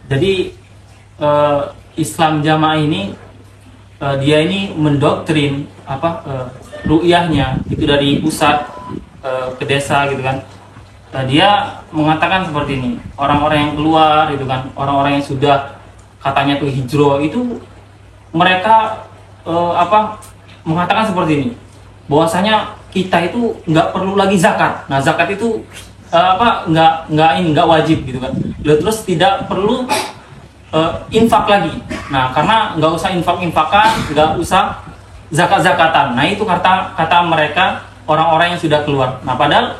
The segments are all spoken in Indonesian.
Jadi eh, Islam Jamaah ini dia ini mendoktrin ru'yahnya itu dari pusat ke desa gitu kan. Dia mengatakan seperti ini, orang-orang yang keluar gitu kan, orang-orang yang sudah katanya tuh hijrah itu mereka mengatakan seperti ini, bahwasanya kita itu nggak perlu lagi zakat. Nah, zakat itu nggak wajib gitu kan. Terus tidak perlu infak lagi. Nah, karena nggak usah infak-infakan, nggak usah zakat-zakatan. Nah, itu kata mereka orang-orang yang sudah keluar. Nah, padahal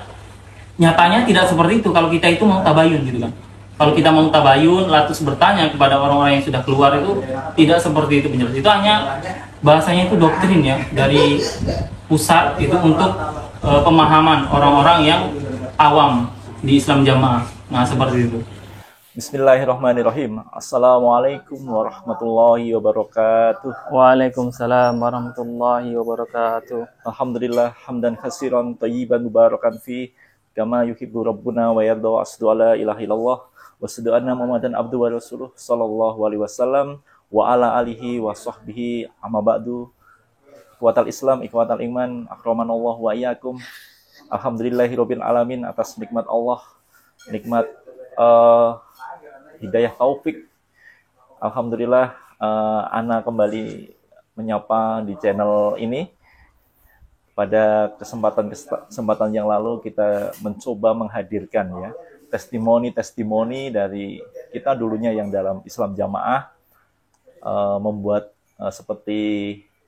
nyatanya tidak seperti itu kalau kita itu mau tabayun gitu kan. Kalau kita mau tabayun, lalu bertanya kepada orang-orang yang sudah keluar itu tidak seperti itu penjelasan. Itu hanya bahasanya itu doktrin ya dari pusat itu untuk pemahaman orang-orang yang awam di Islam Jamaah. Nah, seperti itu. Bismillahirrahmanirrahim. Assalamualaikum warahmatullahi wabarakatuh. Waalaikumsalam warahmatullahi wabarakatuh. Alhamdulillah hamdan katsiran thayyiban mubarakan fi kama yuhibbu rabbuna wa yarda wa asdu ala ilaha illallah wa asdu anna muhammadan abdu wa rasuluh sallallahu alaihi wasallam wa ala alihi wa sahbihi amma ba'du. Ikhwatal Islam, ikhwatal iman, akramanallahu wa iyyakum. Alhamdulillahirabbil alamin atas nikmat Allah, nikmat hidayah taufik. Alhamdulillah Ana kembali menyapa di channel ini. Pada kesempatan yang lalu kita mencoba menghadirkan ya testimoni dari kita dulunya yang dalam Islam Jamaah, membuat seperti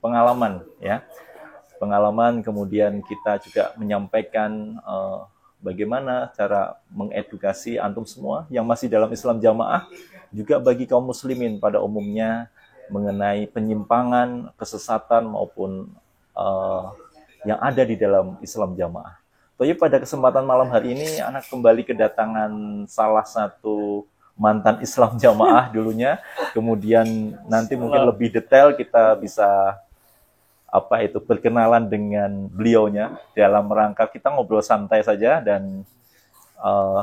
pengalaman ya. Pengalaman, kemudian kita juga menyampaikan bagaimana cara mengedukasi antum semua yang masih dalam Islam Jamaah, juga bagi kaum muslimin pada umumnya mengenai penyimpangan, kesesatan maupun yang ada di dalam Islam Jamaah. Tapi pada kesempatan malam hari ini, anak kembali kedatangan salah satu mantan Islam Jamaah dulunya. Kemudian nanti mungkin lebih detail kita bisa berkenalan dengan beliaunya dalam rangka kita ngobrol santai saja, dan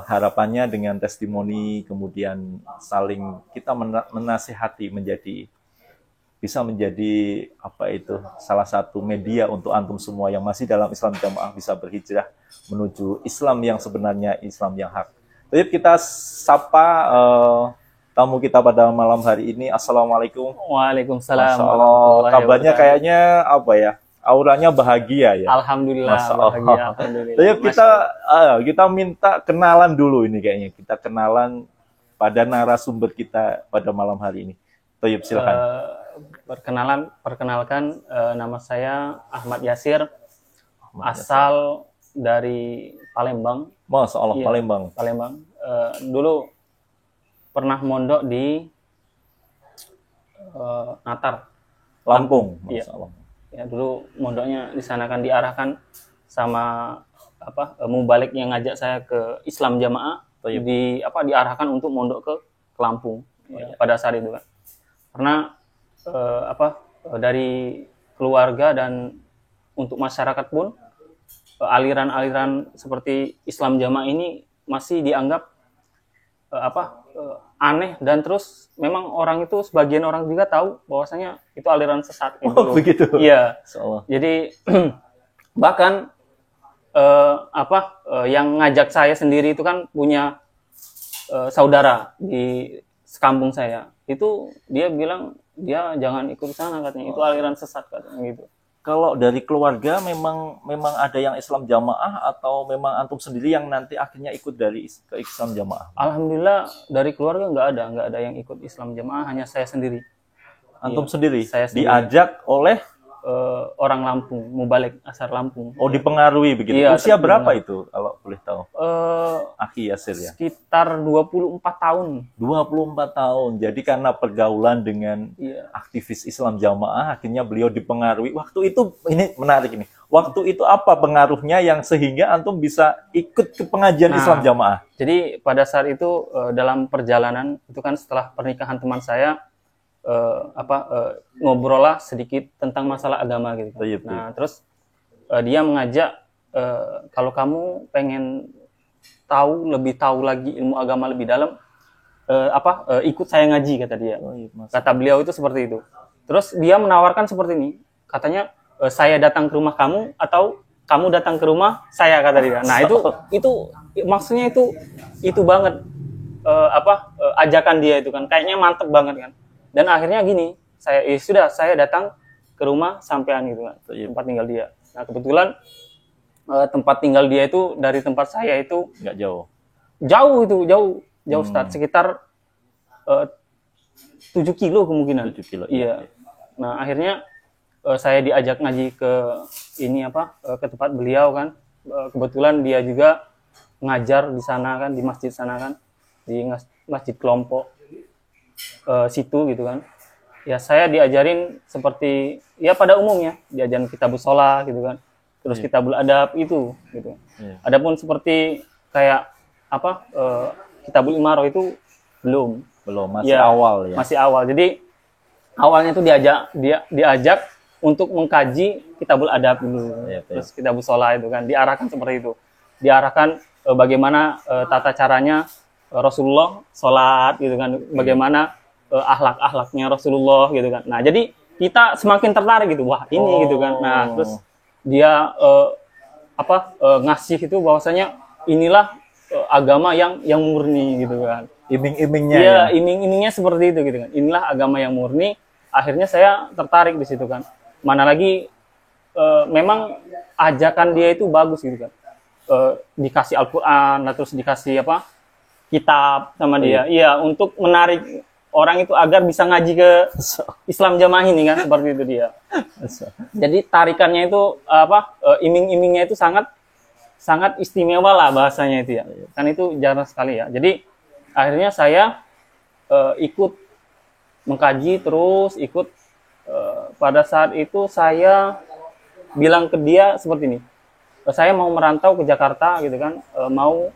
harapannya dengan testimoni kemudian saling kita menasihati bisa menjadi salah satu media untuk antum semua yang masih dalam Islam Jamaah bisa berhijrah menuju Islam yang sebenarnya, Islam yang hak. Jadi kita sapa tamu kita pada malam hari ini. Assalamualaikum. Waalaikumsalam. Masya Allah, kabarnya kayaknya auranya bahagia ya. Alhamdulillah. Bahagia. Alhamdulillah. Jadi kita minta kenalan dulu ini kayaknya. Kita kenalan pada narasumber kita pada malam hari ini. Tayyib, silakan. Perkenalkan, nama saya Ahmad Yasir, asal dari Palembang. Masya Allah, iya, Palembang. Dulu pernah mondok di Natar, Lampung. Masya Allah. Ya, dulu mondoknya di sana kan diarahkan sama mubalik yang ngajak saya ke Islam Jamaah, diarahkan untuk mondok ke Lampung pada saat itu kan. Karena dari keluarga dan untuk masyarakat pun aliran-aliran seperti Islam Jamaah ini masih dianggap aneh, dan terus memang orang itu, sebagian orang juga tahu bahwasanya itu aliran sesat gitu. Oh, begitu. Iya. Jadi bahkan yang ngajak saya sendiri itu kan punya saudara di sekampung saya. Itu dia bilang dia jangan ikut sana katanya, itu aliran sesat katanya gitu. Kalau dari keluarga memang ada yang Islam Jamaah, atau memang antum sendiri yang nanti akhirnya ikut ke Islam Jamaah? Alhamdulillah dari keluarga nggak ada yang ikut Islam Jamaah, hanya saya sendiri. Antum sendiri? Saya sendiri. Diajak oleh orang Lampung, mubalik asar Lampung. Oh, dipengaruhi begitu. Iya, usia berapa itu kalau boleh tahu? Akhi Yasir ya. Sekitar 24 tahun. 24 tahun. Jadi karena pergaulan dengan aktivis Islam Jamaah, akhirnya beliau dipengaruhi. Waktu itu, ini menarik ini. Waktu itu apa pengaruhnya yang sehingga antum bisa ikut ke pengajian Islam Jamaah? Jadi pada saat itu dalam perjalanan itu kan setelah pernikahan teman saya, ngobrol lah sedikit tentang masalah agama gitu. Nah, terus dia mengajak, kalau kamu pengen tahu lagi ilmu agama lebih dalam, ikut saya ngaji, kata dia. Oh, iya, Mas. Kata beliau itu seperti itu. Terus dia menawarkan seperti ini, katanya saya datang ke rumah kamu atau kamu datang ke rumah saya, kata dia. Nah itu maksudnya itu banget ajakan dia itu kan, kayaknya mantep banget kan. Dan akhirnya gini, saya datang ke rumah sampean gitu kan, tempat tinggal dia. Nah kebetulan tempat tinggal dia itu dari tempat saya itu Nggak jauh. jauh Ustaz, sekitar 7 kilo kemungkinan. 7 kilo. Iya. Nah, akhirnya saya diajak ngaji ke ke tempat beliau kan. Kebetulan dia juga ngajar di sana kan, di masjid sana kan, di masjid kelompok situ gitu kan. Ya saya diajarin seperti ya pada umumnya, diajarin kitabus shalah gitu kan. Terus kitabul adab itu gitu. Adapun seperti kayak kitabul imarah itu belum masih awal ya. Masih awal. Jadi awalnya itu diajak untuk mengkaji kitabul adab dulu. Terus kitabul shalah itu kan diarahkan seperti itu. Diarahkan bagaimana tata caranya Rasulullah sholat gitu kan. Bagaimana akhlak-akhlaknya Rasulullah gitu kan. Nah, jadi kita semakin tertarik gitu. Wah, ini gitu kan. Nah, terus dia ngasih itu bahwasanya inilah agama yang murni gitu kan. Iming-imingnya ya. Iming-imingnya seperti itu gitu kan. Inilah agama yang murni. Akhirnya saya tertarik di situ kan. Mana lagi memang ajakan dia itu bagus gitu kan. Dikasih Al-Qur'an, terus dikasih kitab sama dia. Iya, untuk menarik orang itu agar bisa ngaji ke Islam Jamaah ini kan, seperti itu dia. Jadi tarikannya itu iming-imingnya itu sangat istimewa lah bahasanya itu ya. Kan itu jarang sekali ya. Jadi akhirnya saya ikut mengkaji terus pada saat itu saya bilang ke dia seperti ini. Saya mau merantau ke Jakarta gitu kan, mau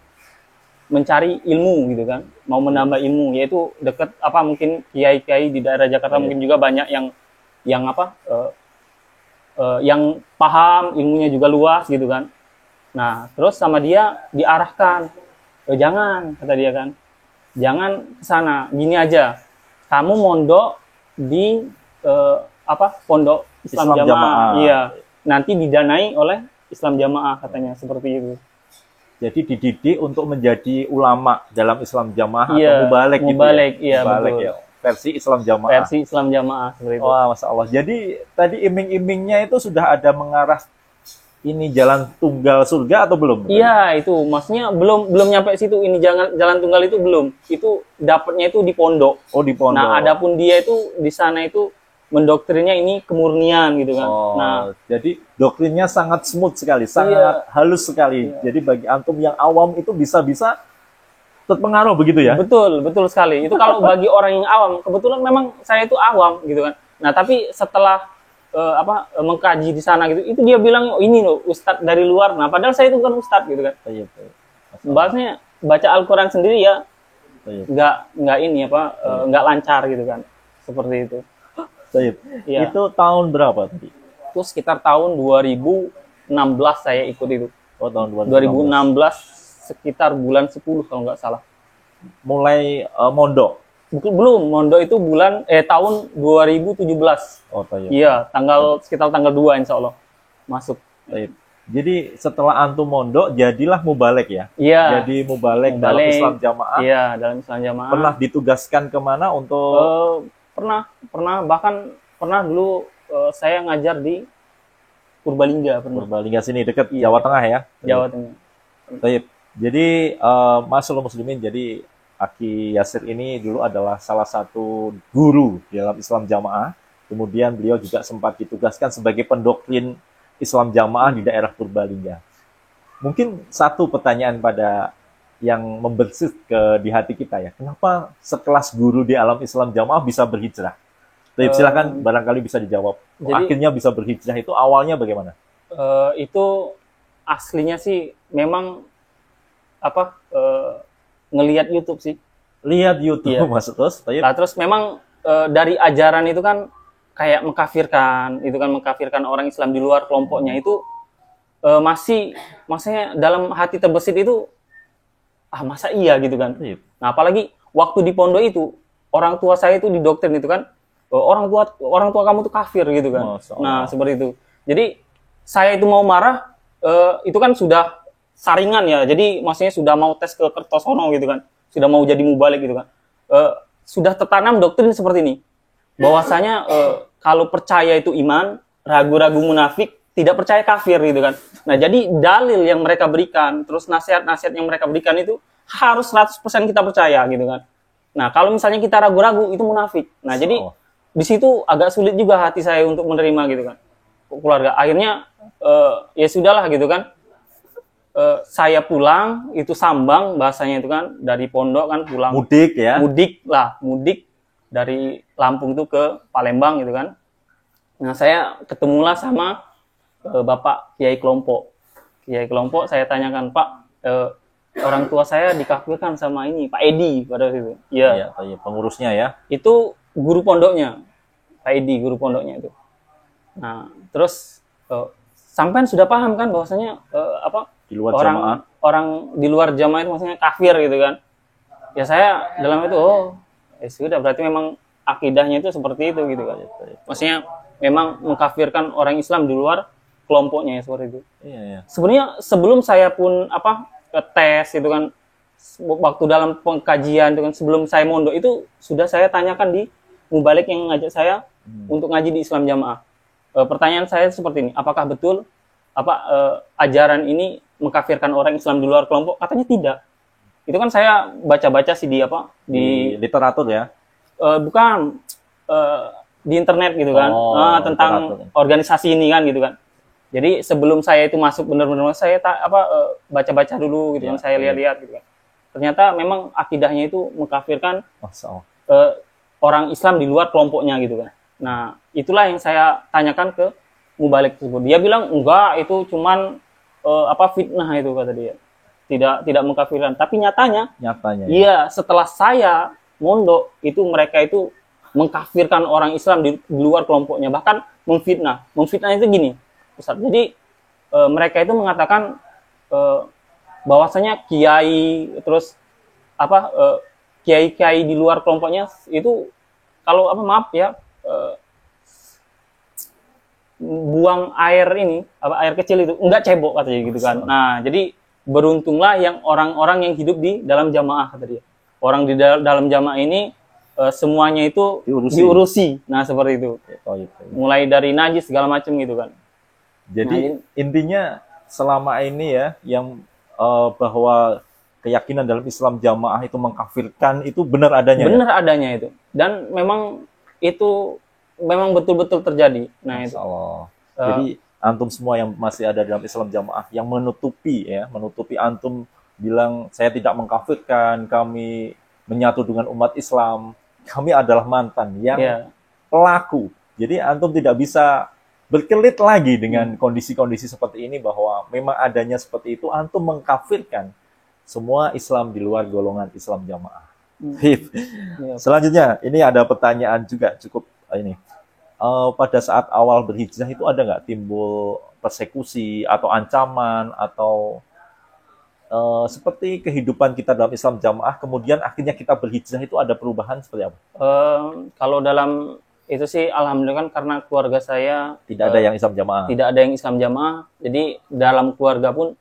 mencari ilmu gitu kan, mau menambah ilmu, yaitu dekat mungkin kiai-kiai di daerah Jakarta mungkin juga banyak yang paham, ilmunya juga luas gitu kan. Nah, terus sama dia diarahkan, jangan, kata dia kan, jangan ke sana, gini aja, kamu mondok di pondok Islam Jamaah. Iya, nanti didanai oleh Islam Jamaah, katanya seperti itu. Jadi dididik untuk menjadi ulama dalam Islam Jamaah atau mubalek gitu ya? Mubalek ya. Versi Islam Jamaah. Versi Islam Jamaah seperti itu. Wah, Masya Allah. Jadi tadi iming-imingnya itu sudah ada mengarah ini jalan tunggal surga atau belum? Iya, itu maksudnya belum nyampe situ. Ini jalan tunggal itu belum. Itu dapatnya itu di pondok. Oh, di pondok. Nah, adapun dia itu di sana itu mendoktrinnya ini kemurnian gitu kan. Nah, jadi doktrinnya sangat smooth sekali, sangat halus sekali. Jadi bagi antum yang awam itu bisa terpengaruh begitu ya? Betul sekali. Itu kalau bagi orang yang awam, kebetulan memang saya itu awam gitu kan. Nah, tapi setelah mengkaji di sana gitu, itu dia bilang, oh, ini loh ustadz dari luar. Nah, padahal saya itu bukan ustadz gitu kan. Bahasanya baca Al-Qur'an sendiri ya nggak nggak lancar gitu kan. Seperti itu. Ya. Itu tahun berapa tadi? Itu sekitar tahun 2016 saya ikut itu. Oh, tahun 2016 sekitar bulan 10 kalau nggak salah. Mulai mondok? Belum, mondok itu tahun 2017. Oh, iya, sekitar tanggal 2 insya Allah masuk. Jadi setelah antum mondok, jadilah mubalek ya? Iya. Jadi mubalek dalam Islam Jamaah? Iya, dalam Islam Jamaah. Pernah ditugaskan kemana untuk... Pernah, bahkan pernah dulu saya ngajar di Purbalingga. Purbalingga sini, dekat Jawa Tengah ya? Jawa Tengah. Jadi, Masyaallah muslimin, jadi Aki Yasir ini dulu adalah salah satu guru dalam Islam Jamaah. Kemudian beliau juga sempat ditugaskan sebagai pendoktrin Islam Jamaah di daerah Purbalingga. Mungkin satu pertanyaan pada yang membersih di hati kita ya. Kenapa sekelas guru di alam Islam Jamaah bisa berhijrah? Silakan barangkali bisa dijawab. Jadi, akhirnya bisa berhijrah itu awalnya bagaimana? Itu aslinya sih memang ngelihat YouTube sih. Lihat YouTube maksud terus? Nah, terus memang dari ajaran itu kan kayak mengkafirkan orang Islam di luar kelompoknya itu maksudnya dalam hati terbesit itu masa iya gitu kan. Nah, apalagi waktu di pondok itu orang tua saya itu didoktrin itu kan, orang tua kamu tuh kafir gitu kan. Masya Allah. Nah seperti itu. Jadi saya itu mau marah, itu kan sudah saringan ya. Jadi maksudnya sudah mau tes ke Kertosono gitu kan, sudah mau jadi mubalik gitu kan. Sudah tertanam doktrin seperti ini, bahwasanya kalau percaya itu iman, ragu-ragu munafik, tidak percaya kafir gitu kan. Nah jadi dalil yang mereka berikan, terus nasihat-nasihat yang mereka berikan itu harus 100% kita percaya gitu kan. Nah kalau misalnya kita ragu-ragu itu munafik. Nah jadi di situ agak sulit juga hati saya untuk menerima gitu kan. Keluarga akhirnya ya sudahlah gitu kan. Saya pulang itu sambang bahasanya itu kan, dari pondok kan pulang Mudik ya. mudik dari Lampung itu ke Palembang gitu kan. Nah saya ketemulah sama Bapak Kiai Kelompok saya tanyakan, Pak, orang tua saya dikafirkan sama ini Pak Edi pada itu. Iya, pengurusnya ya. Itu guru pondoknya, Pak Edi guru pondoknya itu. Nah terus sampean sudah paham kan bahwasanya Di luar jamaah. orang di luar jamaah itu maksudnya kafir gitu kan. Ya saya dalam itu sudah berarti memang akidahnya itu seperti itu gitu kan. Maksudnya memang mengkafirkan orang Islam di luar kelompoknya ya seperti itu. Iya. Sebenarnya sebelum saya pun ke tes itu kan, waktu dalam pengkajian itu kan, sebelum saya mondok itu sudah saya tanyakan di mubalik yang ngajak saya untuk ngaji di Islam Jamaah. Pertanyaan saya seperti ini, apakah betul ajaran ini mengkafirkan orang Islam di luar kelompok? Katanya tidak. Itu kan saya baca-baca sih di literatur ya. Bukan di internet gitu kan. Tentang literatur. Organisasi ini kan gitu kan. Jadi sebelum saya itu masuk benar-benar saya baca-baca dulu gitu kan, saya lihat-lihat gitu kan. Ternyata memang akidahnya itu mengkafirkan orang Islam di luar kelompoknya gitu kan. Nah, itulah yang saya tanyakan ke mubalik tersebut. Dia bilang enggak, itu cuman fitnah itu kata dia. Tidak mengkafirkan. Tapi nyatanya iya, setelah saya mondok itu mereka itu mengkafirkan orang Islam di luar kelompoknya, bahkan memfitnah. Memfitnah itu gini, Ustaz. Jadi mereka itu mengatakan bahwasanya kiai terus kiai-kiai di luar kelompoknya itu kalau maaf ya buang air air kecil itu enggak cebok katanya gitu kan. Nah, jadi beruntunglah yang orang-orang yang hidup di dalam jamaah kata dia. Orang di dalam jamaah ini semuanya itu diurusi. Nah, seperti itu. Mulai dari najis segala macam gitu kan. Jadi intinya selama ini ya yang bahwa keyakinan dalam Islam jamaah itu mengkafirkan itu benar adanya. Benar adanya itu. Dan memang itu memang betul-betul terjadi. Nah, itu. Jadi antum semua yang masih ada dalam Islam jamaah yang menutupi antum bilang saya tidak mengkafirkan, kami menyatu dengan umat Islam, kami adalah mantan yang pelaku. Jadi antum tidak bisa berkelit lagi dengan kondisi-kondisi seperti ini bahwa memang adanya seperti itu, antum mengkafirkan semua Islam di luar golongan Islam jamaah. Selanjutnya, ini ada pertanyaan juga cukup ini. Pada saat awal berhijrah itu ada nggak timbul persekusi atau ancaman atau seperti kehidupan kita dalam Islam jamaah, kemudian akhirnya kita berhijrah itu ada perubahan seperti apa? Kalau dalam itu sih alhamdulillah kan karena keluarga saya tidak ada yang Islam jamaah. Tidak ada yang Islam jamaah. Jadi dalam keluarga pun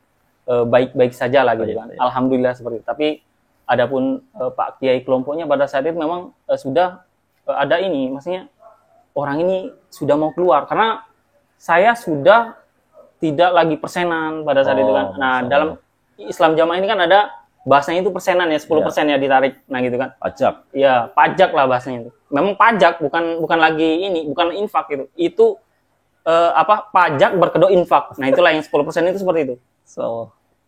baik-baik saja lah gitu kan. Alhamdulillah seperti itu. Tapi adapun Pak Kiai kelompoknya pada saat itu memang sudah ada ini, maksudnya orang ini sudah mau keluar karena saya sudah tidak lagi persenan pada saat itu kan. Nah, dalam Islam jamaah ini kan ada bahasanya itu persenan ya, 10% ya ditarik. Nah, gitu kan. Pajak. Ya, pajak lah bahasanya itu. Memang pajak, bukan lagi ini, bukan infak itu. Itu pajak berkedok infak. Nah, itulah yang 10% itu seperti itu.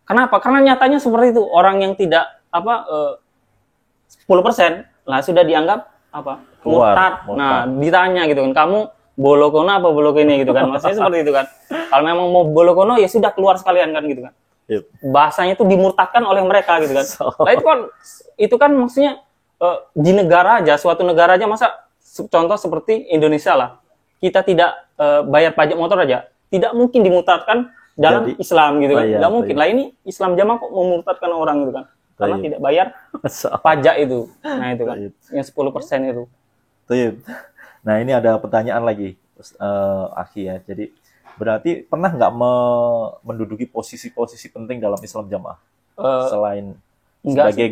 Kenapa? Karena nyatanya seperti itu. Orang yang tidak 10% lah sudah dianggap murtad. Nah, ditanya gitu kan, kamu bolokono apa bolokene gitu kan. Maksudnya seperti itu kan. Kalau memang mau bolokono ya sudah keluar sekalian kan gitu kan. Bahasanya itu dimurtadkan oleh mereka gitu kan. Nah, itu kan maksudnya di negara aja, suatu negara aja, masa contoh seperti Indonesia lah, kita tidak bayar pajak motor aja, tidak mungkin dimurtadkan dalam Islam gitu kan. Tidak mungkin. Lah ini Islam jamaah kok memurtadkan orang gitu kan. karena Taib. tidak bayar Masya Allah. pajak itu. Nah itu kan Taib. yang 10% itu. Taib. Nah ini ada pertanyaan lagi, Akhi ya. Jadi berarti pernah nggak menduduki posisi-posisi penting dalam Islam Jamaah Eh, selain enggak sebagai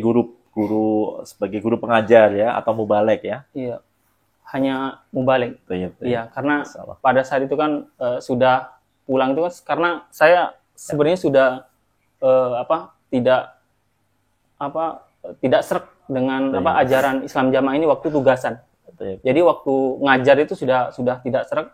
sebagai guru pengajar ya atau mubalek ya? Iya, hanya mubalik. Taib, taib. Iya, karena Masya Allah. pada saat itu kan sudah pulang itu kan karena saya sebenarnya sudah tidak sreg dengan Taib. ajaran Islam Jamaah ini waktu tugasan. Taib. Jadi waktu ngajar itu sudah tidak sreg.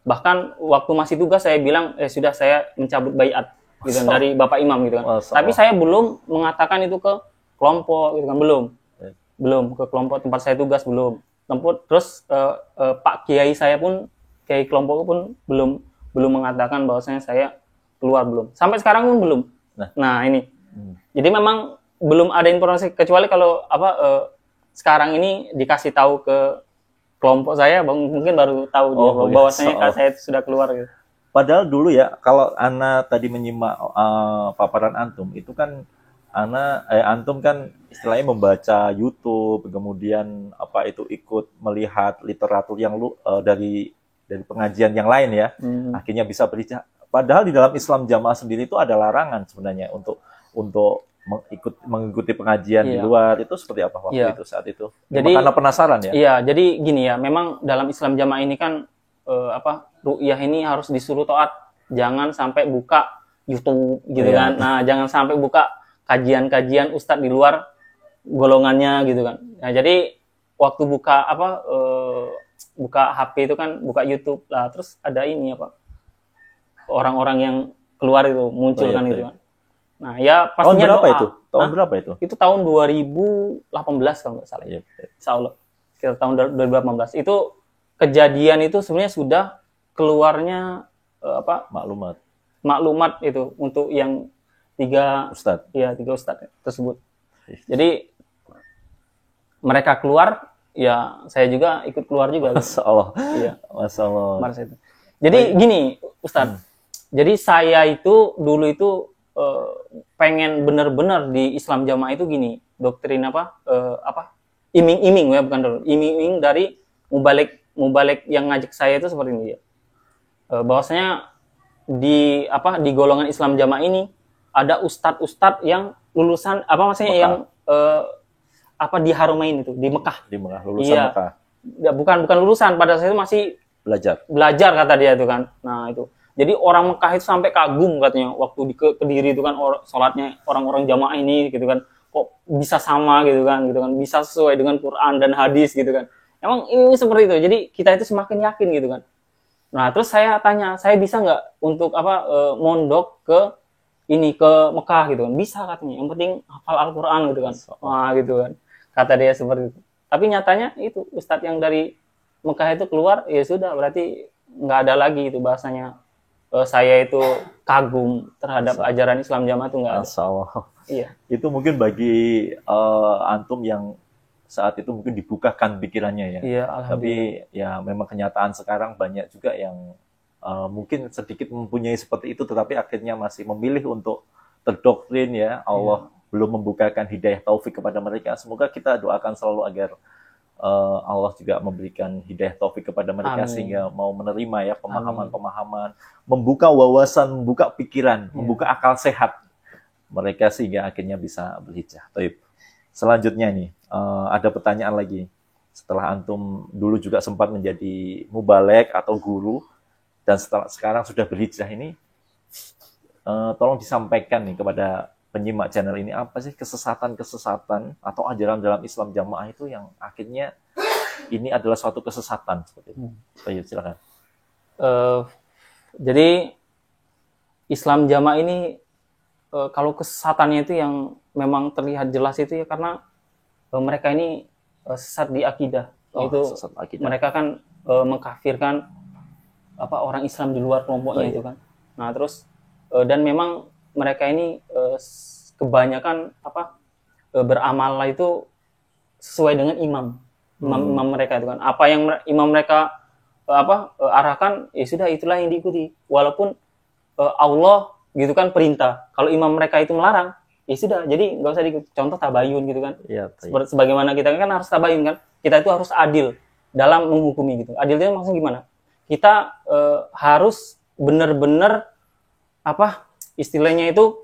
Bahkan waktu masih tugas saya bilang sudah saya mencabut baiat gitu kan, dari Bapak Imam gitu kan. Masya Tapi Allah. saya belum mengatakan itu ke kelompok gitu kan, belum. Taib. Belum ke kelompok tempat saya tugas, belum. Terus Pak Kiai saya pun, Kiai kelompok pun belum mengatakan bahwasanya saya keluar, belum. Sampai sekarang pun belum. Nah, ini. Jadi memang belum ada informasi kecuali kalau sekarang ini dikasih tahu ke kelompok saya mungkin baru tahu dia bahwasanya saya itu sudah keluar gitu. Padahal dulu ya, kalau Ana tadi menyimak paparan Antum, itu kan Antum kan istilahnya membaca YouTube, kemudian ikut melihat literatur yang dari pengajian yang lain ya, akhirnya bisa berhijrah. Padahal di dalam Islam Jamaah sendiri itu ada larangan sebenarnya untuk mengikuti pengajian di luar. Itu seperti apa waktu itu saat itu? Jadi karena penasaran ya? Iya, jadi gini ya, memang dalam Islam Jamaah ini kan ru'yah ini harus disuruh taat, jangan sampai buka YouTube gitu kan. Nah, jangan sampai buka kajian-kajian ustadz di luar golongannya gitu kan. Nah, jadi waktu buka HP itu kan buka YouTube lah, terus ada ini orang-orang yang keluar itu muncul kan gitu kan. Nah, ya pastinya tahun berapa doa. itu? Tahun berapa itu? Itu tahun 2018 kalau nggak salah. Insya Allah. Sekitar tahun 2018. Itu kejadian itu sebenarnya sudah keluarnya maklumat itu untuk yang tiga ustadz tersebut. Jadi mereka keluar, ya saya juga ikut keluar juga. Masya Allah. Iya. Masya Allah. Jadi gini, Ustadz. Jadi saya itu dulu itu pengen benar-benar di Islam Jamaah itu gini, doktrin iming-iming ya, bukan dulu. Iming-iming dari mubalik yang ngajak saya itu seperti ini ya. Bahwasanya di golongan Islam Jamaah ini ada ustadz yang lulusan yang di Haramain itu di Mekah. Di Mekah, lulusan Mekah. Ya, bukan lulusan, pada saat itu masih belajar kata dia itu kan. Nah, itu. Jadi orang Mekah itu sampai kagum katanya waktu di Kediri itu kan sholatnya orang-orang jamaah ini gitu kan. Kok bisa sama gitu kan, bisa sesuai dengan Quran dan hadis gitu kan. Emang ini seperti itu. Jadi kita itu semakin yakin gitu kan. Nah, terus saya tanya, saya bisa nggak untuk mondok ke Mekah gitu kan. Bisa katanya. Yang penting hafal Al-Quran gitu kan. Wah, gitu kan. Kata dia seperti itu. Tapi nyatanya itu ustadz yang dari Mekah itu keluar, ya sudah berarti nggak ada lagi itu bahasanya saya itu kagum terhadap ajaran Islam Jamaah itu nggak ada. Iya. Itu mungkin bagi antum yang saat itu mungkin dibukakan pikirannya ya. Iya, tapi ya memang kenyataan sekarang banyak juga yang mungkin sedikit mempunyai seperti itu, tetapi akhirnya masih memilih untuk terdoktrin ya. Allah belum membukakan hidayah taufik kepada mereka. Semoga kita doakan selalu agar Allah juga memberikan hidayah taufik kepada mereka. Amin. Sehingga mau menerima ya pemahaman-pemahaman, membuka wawasan, membuka pikiran, membuka akal sehat mereka sehingga akhirnya bisa berhijrah. Taib. Selanjutnya nih ada pertanyaan lagi. Setelah antum dulu juga sempat menjadi mubalek atau guru dan sekarang sudah berhijrah ini, tolong disampaikan nih kepada penyimak channel ini, apa sih kesesatan-kesesatan atau ajaran dalam Islam Jamaah itu yang akhirnya ini adalah suatu kesesatan seperti itu. Ayo silakan. Jadi Islam Jamaah ini kalau kesesatannya itu yang memang terlihat jelas itu ya karena mereka ini sesat di akidah. Mereka kan mengkafirkan orang Islam di luar kelompoknya itu kan. Nah, terus dan memang mereka ini kebanyakan beramal itu sesuai dengan imam mereka itu kan. Apa yang imam mereka arahkan, ya sudah itulah yang diikuti. Walaupun Allah gitu kan perintah. Kalau imam mereka itu melarang, ya sudah, jadi nggak usah diikut. Contoh tabayun gitu kan. Iya, Sebagaimana kita kan harus tabayun kan, kita itu harus adil dalam menghukumi gitu. Adil itu maksudnya gimana? Kita harus benar-benar apa istilahnya itu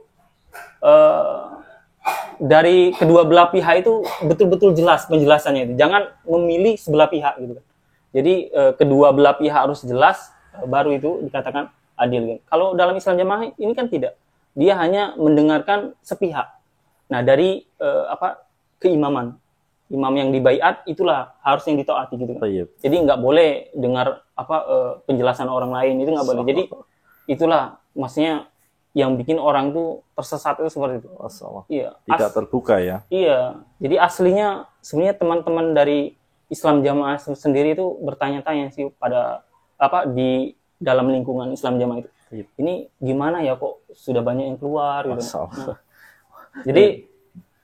dari kedua belah pihak itu betul-betul jelas penjelasannya itu. Jangan memilih sebelah pihak gitu kan. Jadi kedua belah pihak harus jelas, baru itu dikatakan adil kan. Kalau dalam Islam jamaah ini kan tidak. Dia hanya mendengarkan sepihak. Nah, dari keimaman. Imam yang dibaiat itulah harus yang ditaati gitu kan. Jadi nggak boleh dengar penjelasan orang lain, itu nggak boleh. Jadi itulah maksudnya yang bikin orang tuh tersesat itu seperti itu. Iya. Tidak terbuka ya. Iya. Jadi aslinya sebenarnya teman-teman dari Islam Jamaah sendiri itu bertanya-tanya sih pada di dalam lingkungan Islam Jamaah itu. Ini gimana ya kok sudah banyak yang keluar gitu. Nah, jadi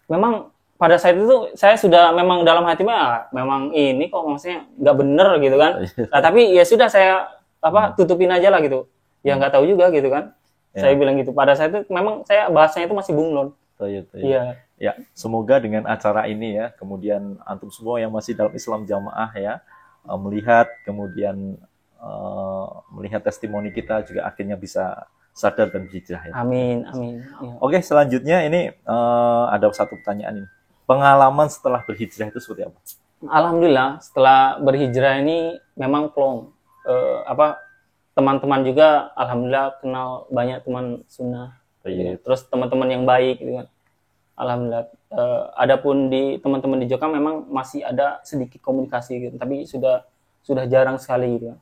memang pada saat itu saya sudah memang dalam hati memang ini kok maksudnya nggak bener gitu kan. Nah, tapi ya sudah saya tutupin aja lah gitu. Ya nggak tahu juga gitu kan. Saya bilang gitu. Pada saat itu memang saya bahasanya itu masih bunglon. Iya. Ya, semoga dengan acara ini ya, kemudian antum semua yang masih dalam Islam Jamaah ya, melihat kemudian melihat testimoni kita juga akhirnya bisa sadar dan hijrah ya. Amin, amin. Ya. Oke, selanjutnya ini ada satu pertanyaan ini. Pengalaman setelah berhijrah itu seperti apa? Alhamdulillah, setelah berhijrah ini memang plong. Teman-teman juga alhamdulillah kenal banyak teman sunnah. Terus teman-teman yang baik gitu kan. Alhamdulillah. Adapun di teman-teman di Jokam memang masih ada sedikit komunikasi gitu, tapi sudah jarang sekali gitu.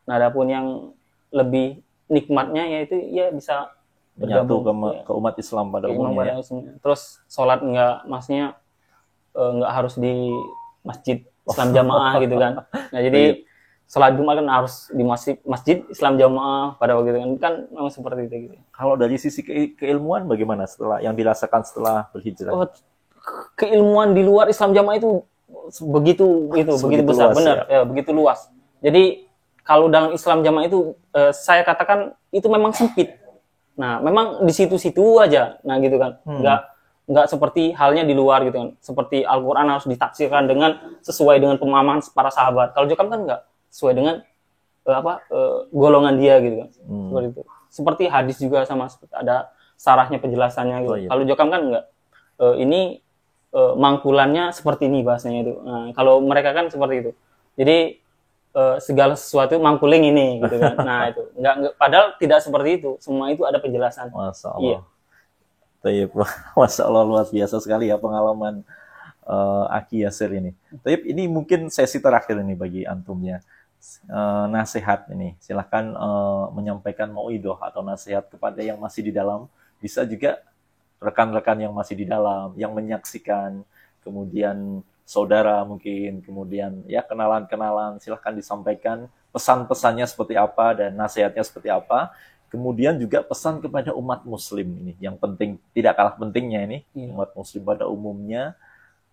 Nah, adapun yang lebih nikmatnya yaitu ya bisa menyatu bergabung ke umat Islam pada umumnya. Terus sholat maksudnya nggak harus di masjid Islam Jamaah gitu kan. Nah, jadi sholat Jumat kan harus di masjid Islam Jamaah pada waktu itu kan memang seperti itu gitu. Kalau dari sisi keilmuan bagaimana setelah yang dirasakan setelah berhijrah? Keilmuan di luar Islam Jamaah itu begitu besar, luas, benar ya, begitu luas. Jadi kalau dalam Islam Jamaah itu saya katakan itu memang sempit. Nah, memang di situ-situ aja. Nah, gitu kan. Nggak seperti halnya di luar gitu kan. Seperti Al-Qur'an harus ditafsirkan sesuai dengan pemahaman para sahabat. Kalau Jokam kan enggak sesuai dengan golongan dia gitu kan. Seperti itu. Seperti hadis juga sama ada sarahnya penjelasannya gitu. Kalau Jokam kan enggak. Ini mangkulannya seperti ini bahasanya itu. Nah, kalau mereka kan seperti itu. Jadi segala sesuatu mangkuling ini gitu kan. Nah, itu enggak padahal tidak seperti itu. Semua itu ada penjelasan. Masya Allah. Iya. Masya Allah, luar biasa sekali ya pengalaman Aki Yasir ini. Tapi ini mungkin sesi terakhir ini bagi antumnya. Nasihat ini, silahkan menyampaikan mauidhah atau nasihat kepada yang masih di dalam, bisa juga rekan-rekan yang masih di dalam, yang menyaksikan, kemudian saudara mungkin, kemudian ya kenalan-kenalan, silahkan disampaikan pesan-pesannya seperti apa dan nasihatnya seperti apa. Kemudian juga pesan kepada umat muslim ini, yang penting, tidak kalah pentingnya ini, umat muslim pada umumnya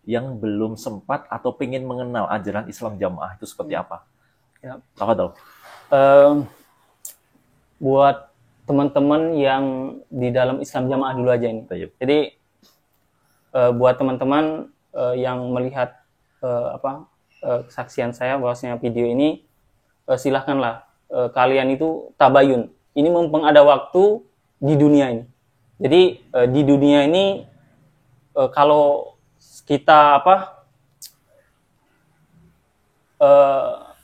yang belum sempat atau pengen mengenal ajaran Islam Jamaah itu seperti apa. Ya. Tafadhol. Buat teman-teman yang di dalam Islam Jamaah dulu aja ini. Jadi buat teman-teman yang melihat kesaksian saya bahwasanya video ini, silahkanlah kalian itu tabayun. Ini mumpung ada waktu di dunia ini. Jadi di dunia ini kalau kita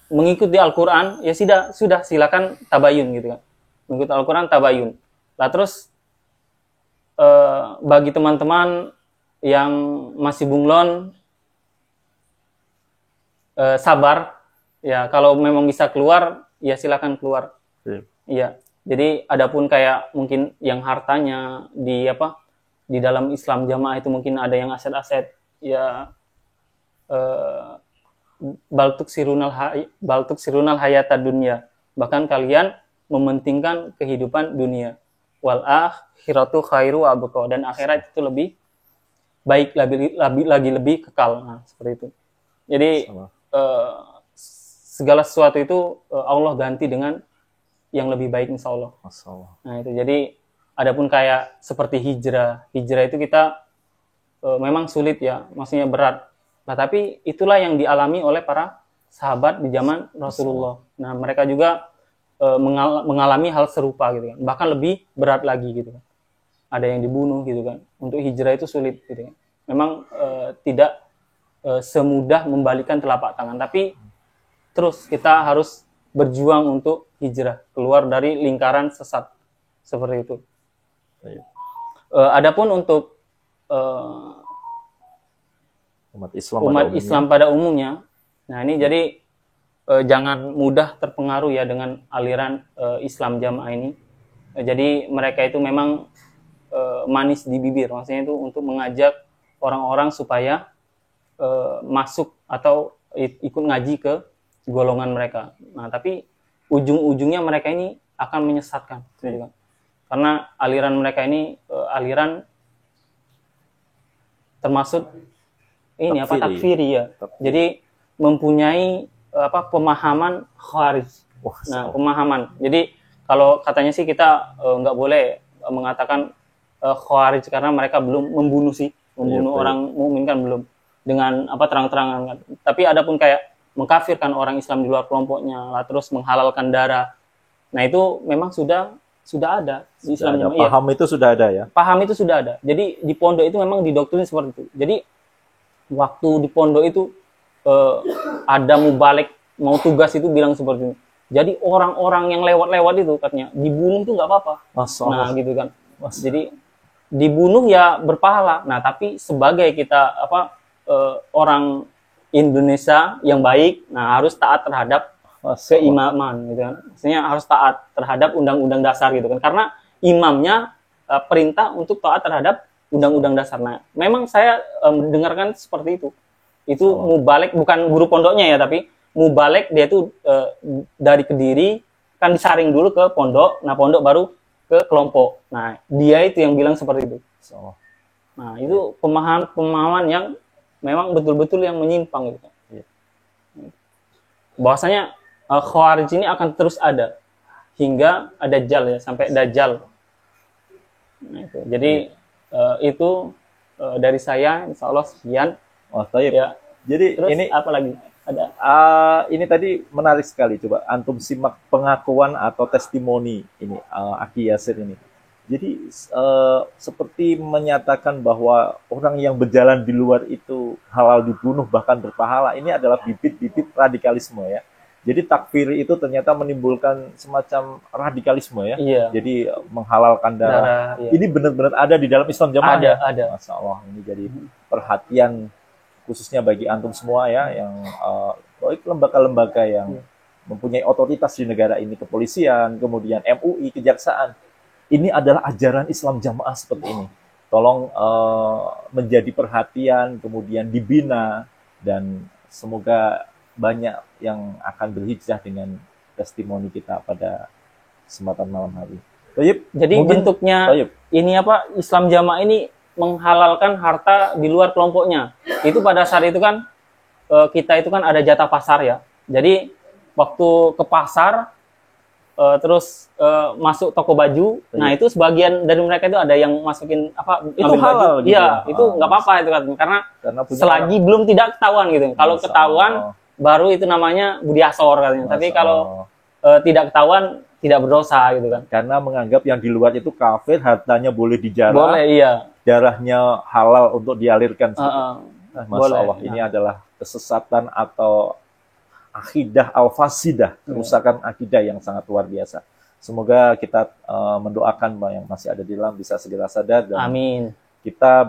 mengikuti Al-Quran, ya sudah silakan tabayun gitu kan. Mengikuti Al-Quran tabayun. Lah terus bagi teman-teman yang masih bunglon, sabar. Ya kalau memang bisa keluar, ya silakan keluar. Iya. Jadi adapun kayak mungkin yang hartanya di dalam Islam Jamaah itu mungkin ada yang aset-aset, ya baltuk sirunal hayata dunia, bahkan kalian mementingkan kehidupan dunia, wal akhiratu khairu wa abqa, dan akhirat itu lebih baik, lebih kekal. Nah, seperti itu. Jadi segala sesuatu itu Allah ganti dengan yang lebih baik, insya Allah. Nah itu, jadi Adapun kayak seperti hijrah itu kita memang sulit ya, maksudnya berat. Nah, tapi itulah yang dialami oleh para sahabat di zaman Rasulullah. Nah, mereka juga mengalami hal serupa gitu kan. Bahkan lebih berat lagi gitu kan. Ada yang dibunuh gitu kan. Untuk hijrah itu sulit gitu kan. Memang tidak semudah membalikan telapak tangan, tapi terus kita harus berjuang untuk hijrah keluar dari lingkaran sesat seperti itu. Adapun untuk umat Islam pada umumnya, nah ini jadi jangan mudah terpengaruh ya dengan aliran Islam Jamaah ini. Jadi mereka itu memang manis di bibir, maksudnya itu untuk mengajak orang-orang supaya masuk atau ikut ngaji ke golongan mereka. Nah, tapi ujung-ujungnya mereka ini akan menyesatkan, gitu kan? Karena aliran mereka ini aliran termasuk ini takfiri ya. Jadi mempunyai pemahaman khawarij. Nah, pemahaman. Jadi kalau katanya sih kita nggak boleh mengatakan khawarij karena mereka belum membunuh orang mukmin kan belum dengan terang-terangan kan. Tapi adapun kayak mengkafirkan orang Islam di luar kelompoknya, lah terus menghalalkan darah. Nah, itu memang sudah ada di Islam Jamaah. Paham itu sudah ada ya? Paham itu sudah ada. Jadi di pondok itu memang didoktrin seperti itu. Jadi waktu di pondok itu ada mubalik mau tugas itu bilang seperti ini. Jadi orang-orang yang lewat-lewat itu katanya dibunuh itu nggak apa-apa. Nah gitu kan. Jadi dibunuh ya berpahala. Nah tapi sebagai kita orang Indonesia yang baik, nah harus taat terhadap keimaman gitu kan. Maksudnya harus taat terhadap undang-undang dasar gitu kan. Karena imamnya perintah untuk taat terhadap undang-undang dasar. Nah, memang saya mendengarkan seperti itu. Itu mubalik, bukan guru pondoknya ya, tapi mubalik dia itu dari Kediri kan disaring dulu ke pondok, nah pondok baru ke kelompok. Nah, dia itu yang bilang seperti itu. Nah, itu pemahaman yang memang betul-betul yang menyimpang gitu. Bahwasanya Khawarij ini akan terus ada hingga ada Dajjal ya, sampai Dajjal. Nah, itu. Jadi itu dari saya, insya Allah sekian. Ya. Jadi terus ini apa lagi? Ada. Ini tadi menarik sekali, coba antum simak pengakuan atau testimoni ini Aki Yasir ini. Jadi seperti menyatakan bahwa orang yang berjalan di luar itu halal dibunuh bahkan berpahala. Ini adalah bibit-bibit radikalisme ya. Jadi takfir itu ternyata menimbulkan semacam radikalisme ya. Iya. Jadi menghalalkan darah. Iya. Ini benar-benar ada di dalam Islam Jamaah ya? Ada. Masya Allah, ini jadi perhatian khususnya bagi antum semua ya, yang baik lembaga-lembaga yang mempunyai otoritas di negara ini, kepolisian, kemudian MUI, kejaksaan. Ini adalah ajaran Islam Jamaah seperti ini. Tolong menjadi perhatian, kemudian dibina, dan semoga banyak yang akan berhijrah dengan testimoni kita pada kesempatan malam hari. Jadi bentuknya ini Islam Jamaah ini menghalalkan harta di luar kelompoknya. Itu pada saat itu kan kita itu kan ada jatah pasar ya. Jadi waktu ke pasar terus masuk toko baju, nah itu sebagian dari mereka itu ada yang masukin itu halal baju. Iya, itu nggak apa-apa itu kan, karena selagi belum tidak ketahuan gitu. Kalau ketahuan baru itu namanya budi asor katanya. Tapi kalau tidak ketahuan tidak berdosa gitu kan. Karena menganggap yang di luar itu kafir, hartanya boleh dijarah. Boleh, iya. Darahnya halal untuk dialirkan. Masya Allah, ini adalah kesesatan atau akidah al-fasidah, kerusakan akidah yang sangat luar biasa. Semoga kita mendoakan yang masih ada di dalam bisa segera sadar, dan amin. Kita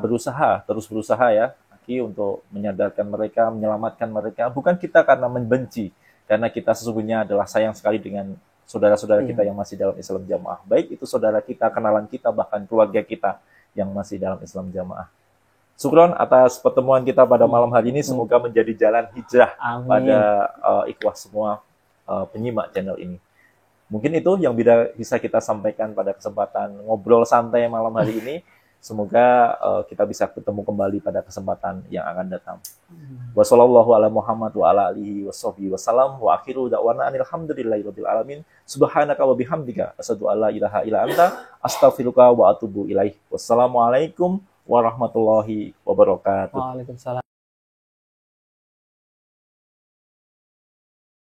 terus berusaha ya, untuk menyadarkan mereka, menyelamatkan mereka. Bukan kita karena membenci, karena kita sesungguhnya adalah sayang sekali dengan saudara-saudara kita yang masih dalam Islam Jamaah. Baik itu saudara kita, kenalan kita, bahkan keluarga kita yang masih dalam Islam Jamaah. Syukron atas pertemuan kita pada malam hari ini. Semoga menjadi jalan hijrah pada ikhwah semua penyimak channel ini. Mungkin itu yang bisa kita sampaikan pada kesempatan ngobrol santai malam hari ini. Semoga kita bisa ketemu kembali pada kesempatan yang akan datang. Wassallallahu ala Muhammad wa ala alihi washabbihi wasallam wa akhiru da'wana alhamdulillahirabbil alamin. Subhanaka wa bihamdika asyhadu an la ilaha illa anta astaghfiruka wa atubu ilaik. Wassalamualaikum warahmatullahi wabarakatuh. Waalaikumsalam.